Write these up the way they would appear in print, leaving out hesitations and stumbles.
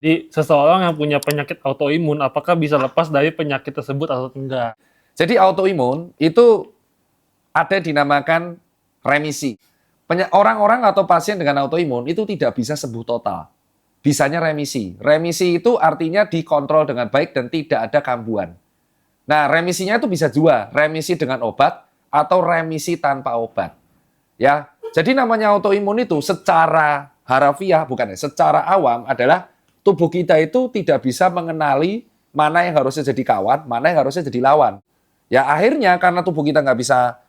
Jadi seseorang yang punya penyakit autoimun, apakah bisa lepas dari penyakit tersebut atau enggak? Jadi autoimun itu ada yang dinamakan remisi. Orang-orang atau pasien dengan autoimun itu tidak bisa sembuh total. Bisanya remisi. Remisi itu artinya dikontrol dengan baik dan tidak ada kambuhan. Nah, remisinya itu bisa dua, remisi dengan obat atau remisi tanpa obat. Ya, jadi namanya autoimun itu secara harafiah bukan ya, secara awam adalah tubuh kita itu tidak bisa mengenali mana yang harusnya jadi kawan, mana yang harusnya jadi lawan. Ya akhirnya karena tubuh kita nggak bisa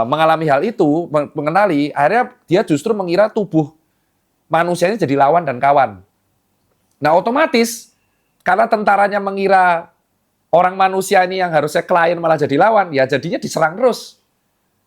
mengalami hal itu, mengenali, akhirnya dia justru mengira tubuh manusia ini jadi lawan dan kawan. Nah otomatis karena tentaranya mengira orang manusia ini yang harusnya klien malah jadi lawan, ya jadinya diserang terus.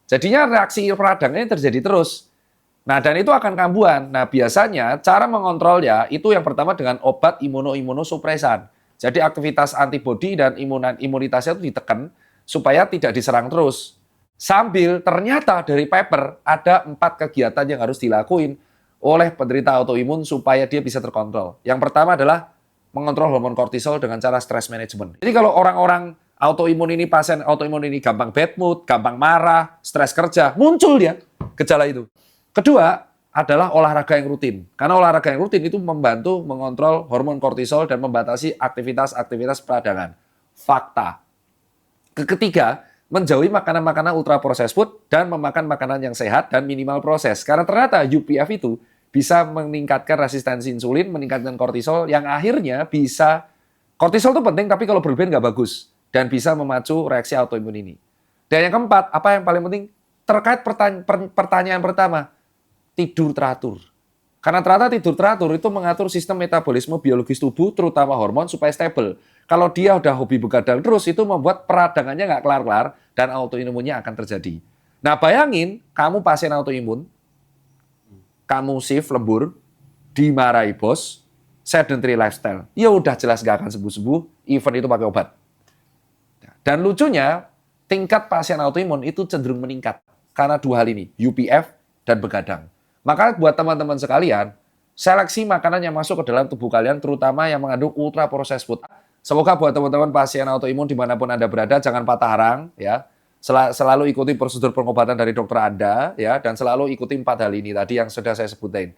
Jadinya reaksi peradangannya terjadi terus. Nah, dan itu akan kambuhan. Nah, biasanya cara mengontrolnya itu yang pertama dengan obat imunosupresan. Jadi aktivitas antibodi dan imunitasnya itu ditekan supaya tidak diserang terus. Sambil ternyata dari paper ada 4 kegiatan yang harus dilakuin oleh penderita autoimun supaya dia bisa terkontrol. Yang pertama adalah mengontrol hormon kortisol dengan cara stress management. Jadi kalau orang-orang autoimun ini, pasien autoimun ini gampang bad mood, gampang marah, stres kerja, muncul dia gejala itu. Kedua adalah olahraga yang rutin. Karena olahraga yang rutin itu membantu mengontrol hormon kortisol dan membatasi aktivitas-aktivitas peradangan. Fakta. Ketiga, menjauhi makanan-makanan ultra processed food dan memakan makanan yang sehat dan minimal proses. Karena ternyata UPF itu bisa meningkatkan resistensi insulin, meningkatkan kortisol, yang akhirnya bisa, kortisol itu penting tapi kalau berlebihan nggak bagus, dan bisa memacu reaksi autoimun ini. Dan yang keempat, apa yang paling penting? Terkait pertanyaan pertama, tidur teratur. Karena ternyata tidur teratur itu mengatur sistem metabolisme biologis tubuh, terutama hormon, supaya stabil. Kalau dia udah hobi begadang terus, itu membuat peradangannya nggak kelar-kelar, dan autoimunnya akan terjadi. Nah bayangin, kamu pasien autoimun, kamu shift lembur, dimarahi bos, sedentary lifestyle. Ya udah jelas nggak akan sembuh-sembuh, even itu pakai obat. Dan lucunya, tingkat pasien autoimun itu cenderung meningkat. Karena dua hal ini, UPF dan begadang. Maka buat teman-teman sekalian, seleksi makanan yang masuk ke dalam tubuh kalian, terutama yang mengandung ultra processed food. Semoga buat teman-teman pasien autoimun dimanapun Anda berada, jangan patah arang, ya. Selalu ikuti prosedur pengobatan dari dokter Anda, ya, dan selalu ikuti 4 hal ini tadi yang sudah saya sebutin.